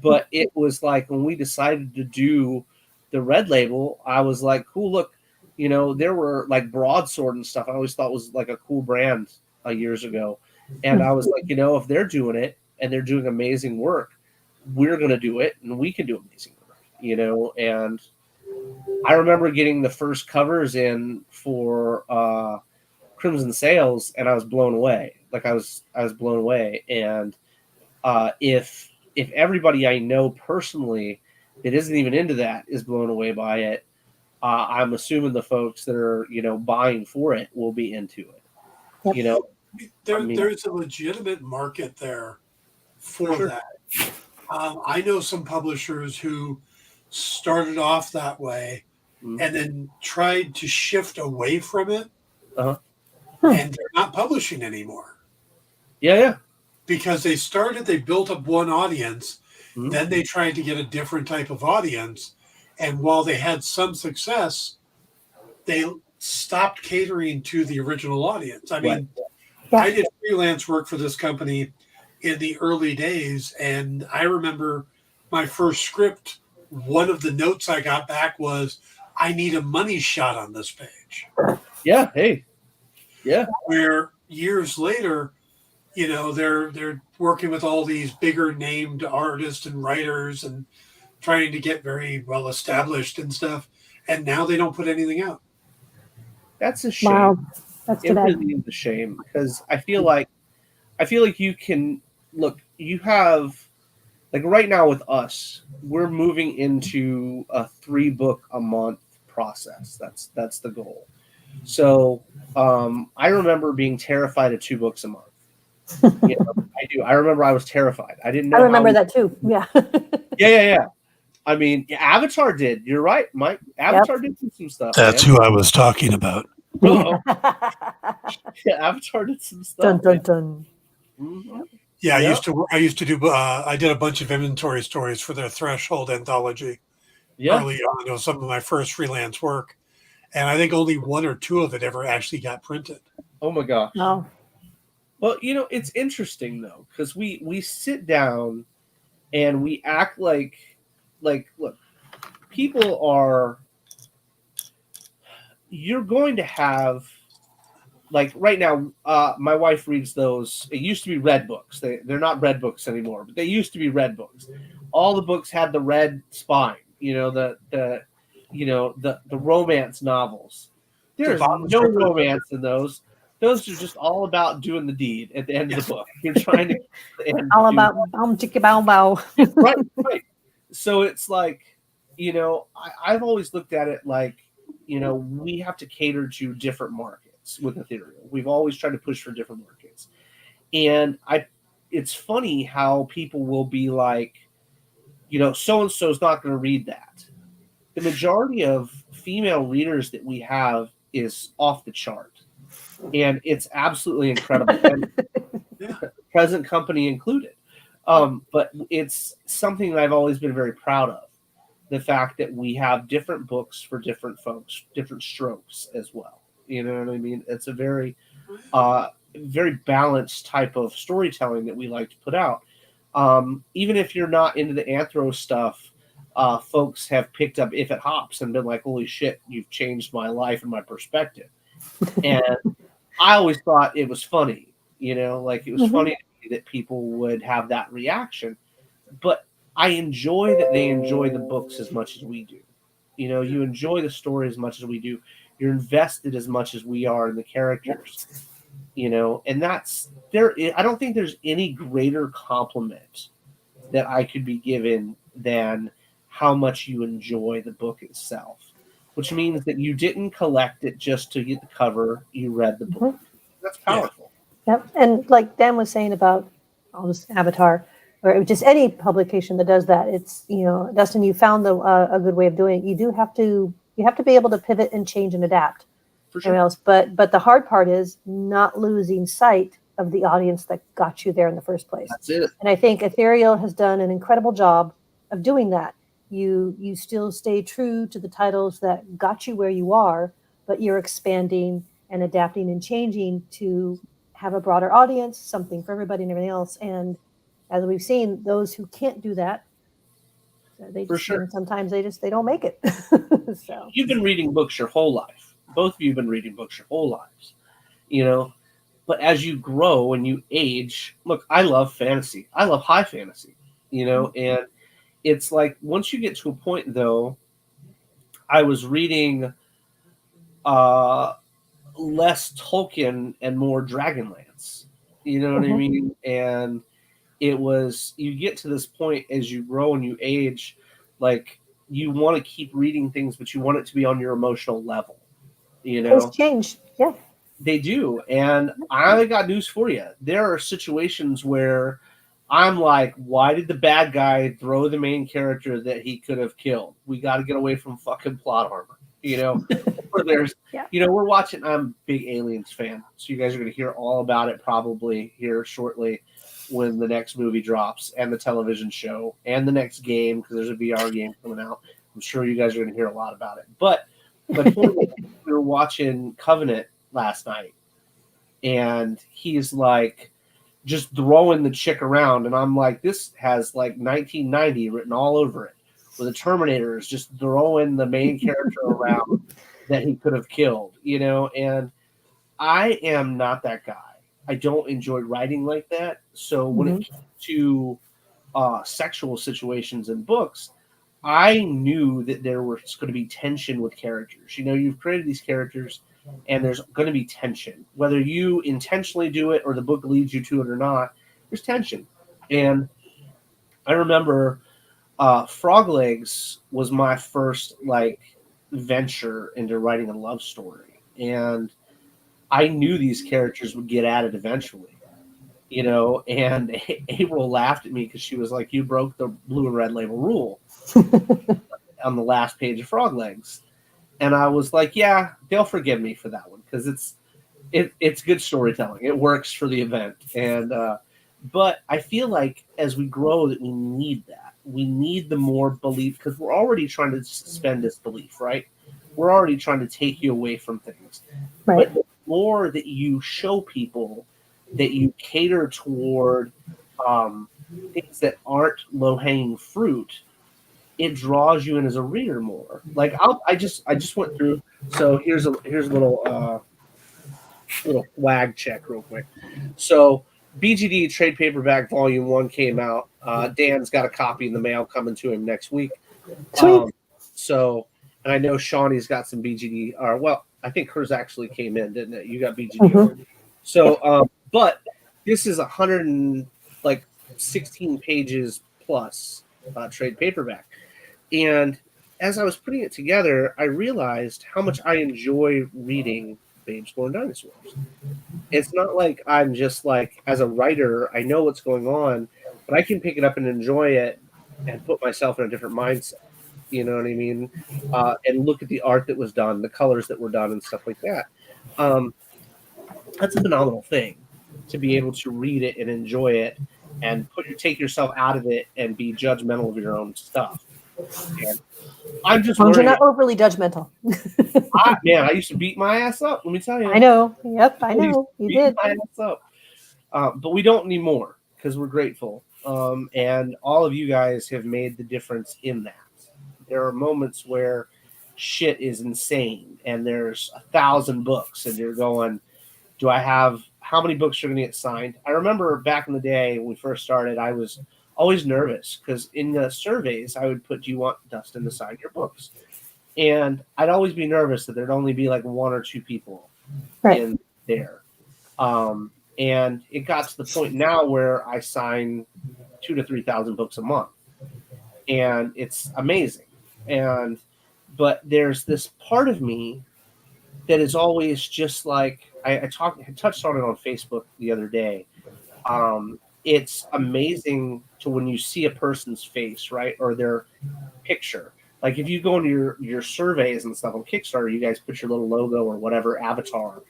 But it was like when we decided to do the Red Label, I was like, cool, look, you know, there were like Broadsword and stuff I always thought was like a cool brand years ago. And I was like, you know, if they're doing it and they're doing amazing work, we're going to do it and we can do amazing work, you know. And I remember getting the first covers in for Crimson Sales, and I was blown away. Like I was blown away. And if everybody I know personally that isn't even into that is blown away by it, I'm assuming the folks that are, you know, buying for it will be into it. You know, there's a legitimate market there for that. I know some publishers who started off that way and then tried to shift away from it, and they're not publishing anymore. Yeah. Because they built up one audience, then they tried to get a different type of audience, and while they had some success, they stopped catering to the original audience. I mean, I did freelance work for this company in the early days, and I remember my first script, one of the notes I got back was, I need a money shot on this page. Yeah, hey. Yeah. Where years later, you know, they're working with all these bigger named artists and writers and trying to get very well established and stuff, and now they don't put anything out. That's a shame. Wow. That's too bad. Really is a shame because I feel like you can look. You have like right now with us, we're moving into a 3-book a month process. That's the goal. So I remember being terrified of 2 books a month. I do. I remember I was terrified. I didn't know. I remember that too. Yeah. Yeah. I mean, Avatar did. You're right, Mike. Avatar did some stuff, That's man. who I was talking about. Uh-oh. Yeah, Avatar did some Dun stuff. dun dun. Mm-hmm. Yeah, Yep. I used to do. I did a bunch of inventory stories for their Threshold anthology Yeah. early on. It was some of my first freelance work, and I think only 1 or 2 of it ever actually got printed. Oh my gosh. Oh. Well, it's interesting though, because we sit down and we act like look, people are. You're going to have, like, right now, my wife reads those. It used to be red books. They're not red books anymore, but they used to be red books. All the books had the red spine. The romance novels. There's no romance in those. Those are just all about doing the deed at the end of the book. You're trying to all about chicka bow bow. right. So it's like, I've always looked at it like, we have to cater to different markets with Ethereal. We've always tried to push for different markets. And it's funny how people will be like, so-and-so is not going to read that. The majority of female readers that we have is off the chart. And it's absolutely incredible. And present company included. But it's something that I've always been very proud of. The fact that we have different books for different folks, different strokes as well. You know what I mean? It's a very, very balanced type of storytelling that we like to put out. Even if you're not into the anthro stuff, folks have picked up If It Hops and been like, holy shit, you've changed my life and my perspective. And I always thought it was funny, like it was funny to me that people would have that reaction. But I enjoy that they enjoy the books as much as we do. You enjoy the story as much as we do. You're invested as much as we are in the characters. And that's there. I don't think there's any greater compliment that I could be given than how much you enjoy the book itself, which means that you didn't collect it just to get the cover. You read the book. That's powerful. Yep. And like Dan was saying about all this Avatar, or just any publication that does that, it's, Dustin, you found a good way of doing it. You have to be able to pivot and change and adapt. For sure. Else. But the hard part is not losing sight of the audience that got you there in the first place. That's it. And I think Ethereal has done an incredible job of doing that. You still stay true to the titles that got you where you are, but you're expanding and adapting and changing to have a broader audience, something for everybody and everything else. And as we've seen, those who can't do that, sometimes they don't make it. So you've been reading books your whole life. Both of you have been reading books your whole lives, but as you grow and you age, look, I love fantasy. I love high fantasy, and it's like, once you get to a point though, I was reading less Tolkien and more Dragonlance, you know what I mean? And it was, you get to this point as you grow and you age, like, you want to keep reading things, but you want it to be on your emotional level. Things change. Yeah, they do. And I got news for you. There are situations where I'm like, why did the bad guy throw the main character that he could have killed? We got to get away from fucking plot armor. Or there's, we're watching. I'm a big Aliens fan, so you guys are going to hear all about it probably here shortly when the next movie drops, and the television show, and the next game, because there's a VR game coming out. I'm sure you guys are going to hear a lot about it. But we were watching Covenant last night, and he's like just throwing the chick around, and I'm like, this has like 1990 written all over it, where the Terminator is just throwing the main character around that he could have killed, and I am not that guy. I don't enjoy writing like that. So when it came to sexual situations in books, I knew that there was going to be tension with characters. You've created these characters, and there's going to be tension. Whether you intentionally do it or the book leads you to it or not, there's tension. And I remember Frog Legs was my first, venture into writing a love story. and I knew these characters would get at it eventually, and April laughed at me because she was like, you broke the blue and red label rule on the last page of Frog Legs. And I was like, yeah, they'll forgive me for that one because it's good storytelling. It works for the event. And but I feel like as we grow that we need that. We need the more belief because we're already trying to suspend disbelief, right? We're already trying to take you away from things. Right. But the more that you show people that you cater toward things that aren't low-hanging fruit, it draws you in as a reader more. Like I just went through. So here's a little flag check real quick. So BGD Trade Paperback Volume 1 came out. Dan's got a copy in the mail coming to him next week. Sweet. And I know Shawnee's got some BGD. I think hers actually came in, didn't it? You got BGD. Mm-hmm. So, but this is 116 pages plus trade paperback. And as I was putting it together, I realized how much I enjoy reading Babes Born Dinosaurs. It's not like I'm just like, as a writer, I know what's going on, but I can pick it up and enjoy it and put myself in a different mindset. You know what I mean? And look at the art that was done, the colors that were done, and stuff like that. That's a phenomenal thing to be able to read it and enjoy it and take yourself out of it and be judgmental of your own stuff. And I'm just you're not overly judgmental. I used to beat my ass up. Let me tell you. I know. Yep, I know. You did. My ass up. But we don't anymore because we're grateful. And all of you guys have made the difference in that. There are moments where shit is insane and there's 1,000 books and you're going, how many books are going to get signed? I remember back in the day when we first started, I was always nervous because in the surveys I would put, do you want Dustin to sign your books? And I'd always be nervous that there'd only be like 1 or 2 people in there. And it got to the point now where I sign 2,000 to 3,000 books a month. And it's amazing. But there's this part of me that is always just like, I touched on it on Facebook the other day. It's amazing to when you see a person's face, right? Or their picture. Like if you go into your surveys and stuff on Kickstarter, you guys put your little logo or whatever avatar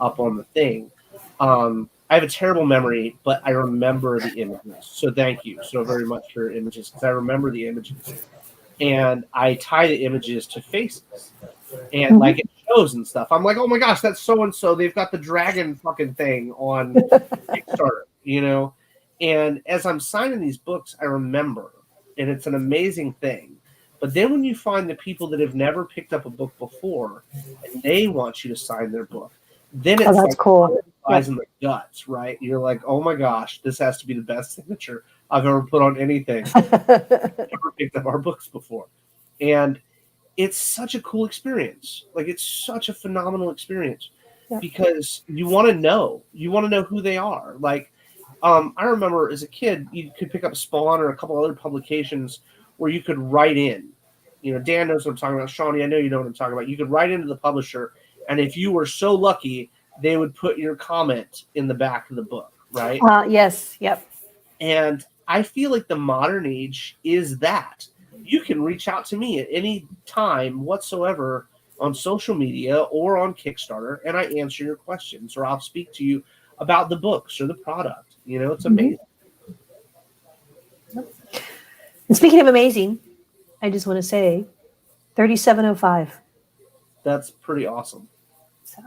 up on the thing. I have a terrible memory, but I remember the images. So thank you so very much for your images because I remember the images. And I tie the images to faces. And like it shows and stuff. I'm like, oh my gosh, that's so-and-so. They've got the dragon fucking thing on Kickstarter, And as I'm signing these books, I remember. And it's an amazing thing. But then when you find the people that have never picked up a book before and they want you to sign their book, then it's that's cool. Eyes in the guts, right? You're like, oh my gosh, this has to be the best signature I've ever put on anything. Never picked up our books before. And it's such a cool experience. Like it's such a phenomenal experience because you want to know who they are. Like, I remember as a kid, you could pick up Spawn or a couple other publications where you could write in. Dan knows what I'm talking about. Shawnee, I know you know what I'm talking about. You could write into the publisher, and if you were so lucky, they would put your comment in the back of the book, right? Yes. Yep. And I feel like the modern age is that. You can reach out to me at any time whatsoever on social media or on Kickstarter, and I answer your questions, or I'll speak to you about the books or the product. It's amazing. And speaking of amazing, I just want to say 3705. That's pretty awesome. So,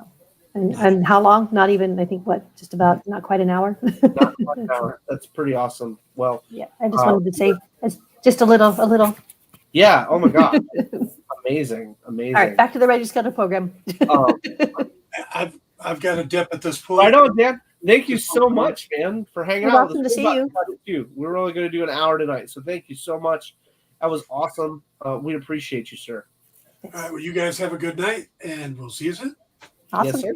and how long? Not even, I think, just about, not quite an hour. Not quite an hour. That's pretty awesome. Well, yeah, I just wanted to say just a little. Yeah. Oh my God. Amazing. All right, back to the Ready Schedule program. I've got a dip at this point. Right on, Dan. Thank you so much, man, for hanging out with us. Welcome to see you. We're only going to do an hour tonight, so thank you so much. That was awesome. We appreciate you, sir. All right, well, you guys have a good night, and we'll see you soon. Awesome. Yes, sir.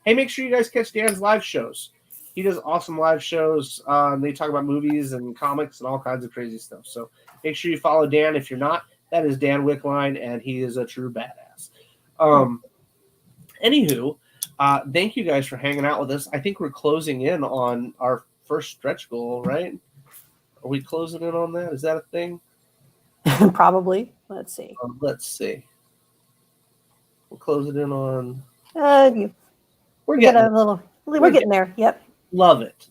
Hey, make sure you guys catch Dan's live shows. He does awesome live shows. They talk about movies and comics and all kinds of crazy stuff. So make sure you follow Dan. If you're not, that is Dan Wickline, and he is a true badass. Anywho, thank you guys for hanging out with us. I think we're closing in on our first stretch goal, right? Are we closing in on that? Is that a thing? Probably. Let's see. Let's see. We'll close it in on. We're getting there. Yep. Love it.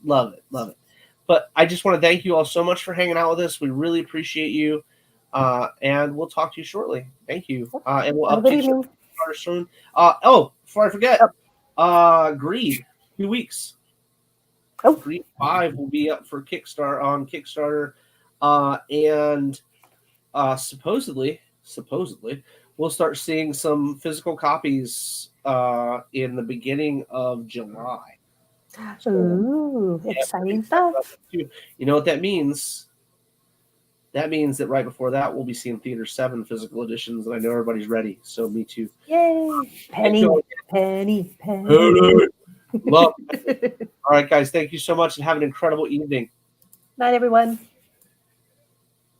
But I just want to thank you all so much for hanging out with us. We really appreciate you. And we'll talk to you shortly. Thank you. And we'll update you soon. Before I forget, Greed, 2 weeks. Greed 5 will be up for Kickstarter. And supposedly, we'll start seeing some physical copies in the beginning of July. Ooh, exciting stuff. You know what that means? That means that right before that, we'll be seeing Theater 7 physical editions, and I know everybody's ready, so me too. Yay! Penny. Love. All right, guys, thank you so much, and have an incredible evening. Night, everyone.